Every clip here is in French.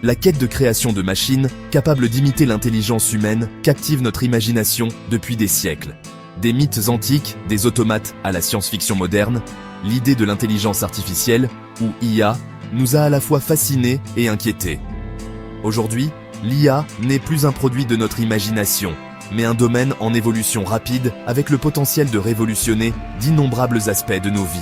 la quête de création de machines capables d'imiter l'intelligence humaine captive notre imagination depuis des siècles. Des mythes antiques, des automates à la science-fiction moderne, l'idée de l'intelligence artificielle, ou IA, nous a à la fois fascinés et inquiétés. Aujourd'hui, l'IA n'est plus un produit de notre imagination, mais un domaine en évolution rapide avec le potentiel de révolutionner d'innombrables aspects de nos vies.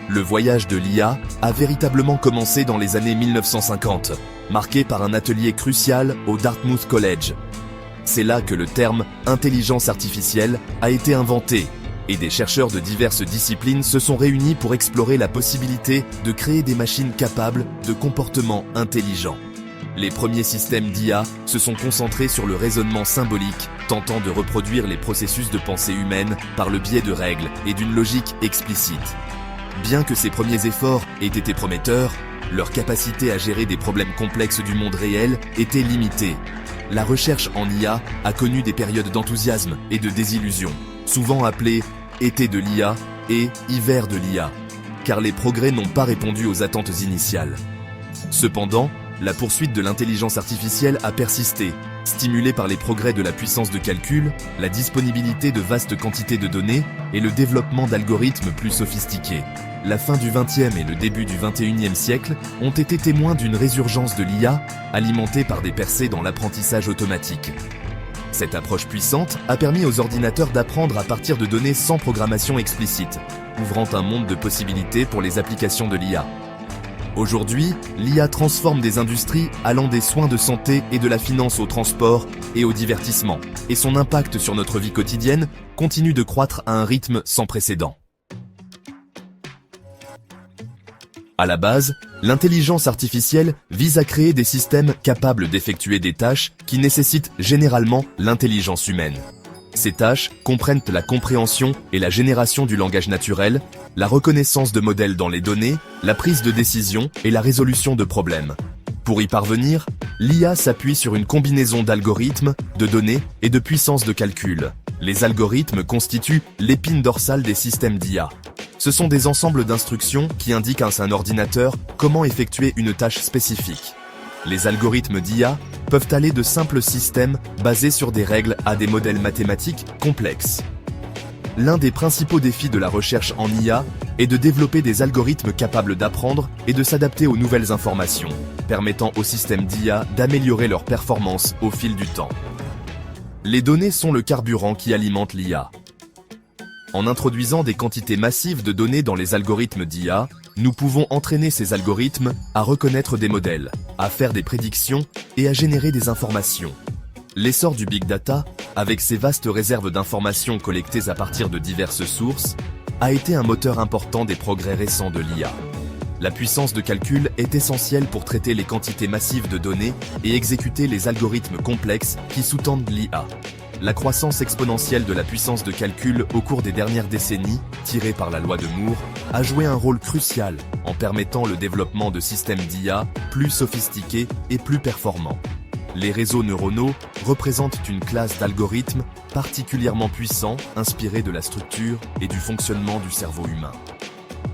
Le voyage de l'IA a véritablement commencé dans les années 1950, marqué par un atelier crucial au Dartmouth College. C'est là que le terme « intelligence artificielle » a été inventé, et des chercheurs de diverses disciplines se sont réunis pour explorer la possibilité de créer des machines capables de comportements intelligents. Les premiers systèmes d'IA se sont concentrés sur le raisonnement symbolique, tentant de reproduire les processus de pensée humaine par le biais de règles et d'une logique explicite. Bien que ces premiers efforts aient été prometteurs, leur capacité à gérer des problèmes complexes du monde réel était limitée. La recherche en IA a connu des périodes d'enthousiasme et de désillusion, souvent appelées « été de l'IA » et « hiver de l'IA », car les progrès n'ont pas répondu aux attentes initiales. Cependant, la poursuite de l'intelligence artificielle a persisté, stimulée par les progrès de la puissance de calcul, la disponibilité de vastes quantités de données et le développement d'algorithmes plus sophistiqués. La fin du XXe et le début du XXIe siècle ont été témoins d'une résurgence de l'IA, alimentée par des percées dans l'apprentissage automatique. Cette approche puissante a permis aux ordinateurs d'apprendre à partir de données sans programmation explicite, ouvrant un monde de possibilités pour les applications de l'IA. Aujourd'hui, l'IA transforme des industries allant des soins de santé et de la finance au transport et au divertissement, et son impact sur notre vie quotidienne continue de croître à un rythme sans précédent. À la base, l'intelligence artificielle vise à créer des systèmes capables d'effectuer des tâches qui nécessitent généralement l'intelligence humaine. Ces tâches comprennent la compréhension et la génération du langage naturel, la reconnaissance de modèles dans les données, la prise de décision et la résolution de problèmes. Pour y parvenir, l'IA s'appuie sur une combinaison d'algorithmes, de données et de puissance de calcul. Les algorithmes constituent l'épine dorsale des systèmes d'IA. Ce sont des ensembles d'instructions qui indiquent à un ordinateur comment effectuer une tâche spécifique. Les algorithmes d'IA peuvent aller de simples systèmes basés sur des règles à des modèles mathématiques complexes. L'un des principaux défis de la recherche en IA est de développer des algorithmes capables d'apprendre et de s'adapter aux nouvelles informations, permettant aux systèmes d'IA d'améliorer leur performance au fil du temps. Les données sont le carburant qui alimente l'IA. En introduisant des quantités massives de données dans les algorithmes d'IA, nous pouvons entraîner ces algorithmes à reconnaître des modèles, à faire des prédictions et à générer des informations. L'essor du Big Data, avec ses vastes réserves d'informations collectées à partir de diverses sources, a été un moteur important des progrès récents de l'IA. La puissance de calcul est essentielle pour traiter les quantités massives de données et exécuter les algorithmes complexes qui sous-tendent l'IA. La croissance exponentielle de la puissance de calcul au cours des dernières décennies, tirée par la loi de Moore, a joué un rôle crucial en permettant le développement de systèmes d'IA plus sophistiqués et plus performants. Les réseaux neuronaux représentent une classe d'algorithmes particulièrement puissants, inspirés de la structure et du fonctionnement du cerveau humain.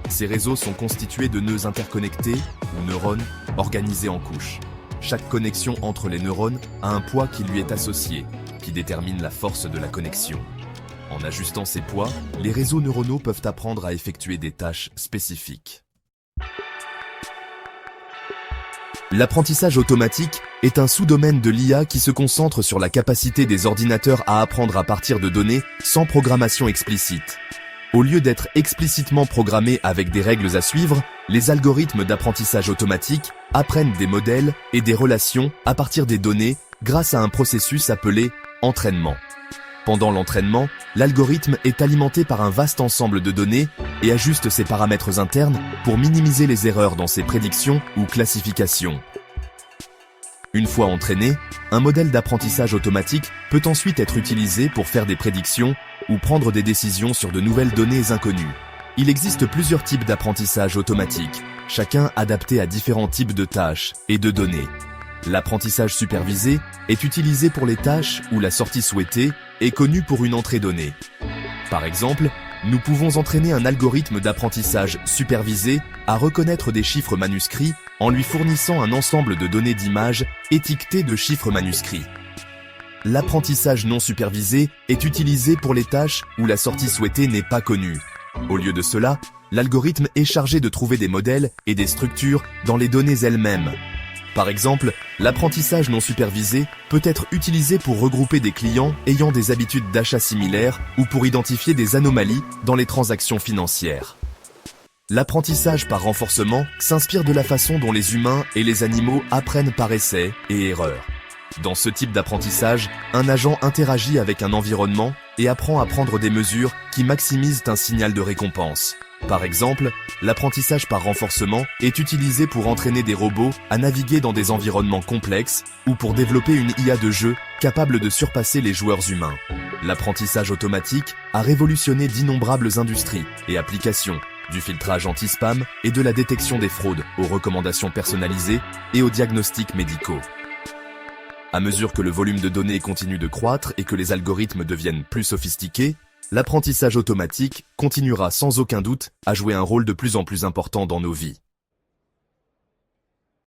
Ces réseaux sont constitués de nœuds interconnectés, ou neurones, organisés en couches. Chaque connexion entre les neurones a un poids qui lui est associé, qui détermine la force de la connexion. En ajustant ces poids, les réseaux neuronaux peuvent apprendre à effectuer des tâches spécifiques. L'apprentissage automatique est un sous-domaine de l'IA qui se concentre sur la capacité des ordinateurs à apprendre à partir de données sans programmation explicite. Au lieu d'être explicitement programmés avec des règles à suivre, les algorithmes d'apprentissage automatique apprennent des modèles et des relations à partir des données grâce à un processus appelé entraînement. Pendant l'entraînement, l'algorithme est alimenté par un vaste ensemble de données et ajuste ses paramètres internes pour minimiser les erreurs dans ses prédictions ou classifications. Une fois entraîné, un modèle d'apprentissage automatique peut ensuite être utilisé pour faire des prédictions ou prendre des décisions sur de nouvelles données inconnues. Il existe plusieurs types d'apprentissage automatique, chacun adapté à différents types de tâches et de données. L'apprentissage supervisé est utilisé pour les tâches où la sortie souhaitée est connue pour une entrée donnée. Par exemple, nous pouvons entraîner un algorithme d'apprentissage supervisé à reconnaître des chiffres manuscrits en lui fournissant un ensemble de données d'images étiquetées de chiffres manuscrits. L'apprentissage non supervisé est utilisé pour les tâches où la sortie souhaitée n'est pas connue. Au lieu de cela, l'algorithme est chargé de trouver des modèles et des structures dans les données elles-mêmes. Par exemple, l'apprentissage non supervisé peut être utilisé pour regrouper des clients ayant des habitudes d'achat similaires ou pour identifier des anomalies dans les transactions financières. L'apprentissage par renforcement s'inspire de la façon dont les humains et les animaux apprennent par essai et erreur. Dans ce type d'apprentissage, un agent interagit avec un environnement et apprend à prendre des mesures qui maximisent un signal de récompense. Par exemple, l'apprentissage par renforcement est utilisé pour entraîner des robots à naviguer dans des environnements complexes ou pour développer une IA de jeu capable de surpasser les joueurs humains. L'apprentissage automatique a révolutionné d'innombrables industries et applications, du filtrage anti-spam et de la détection des fraudes aux recommandations personnalisées et aux diagnostics médicaux. À mesure que le volume de données continue de croître et que les algorithmes deviennent plus sophistiqués, l'apprentissage automatique continuera sans aucun doute à jouer un rôle de plus en plus important dans nos vies.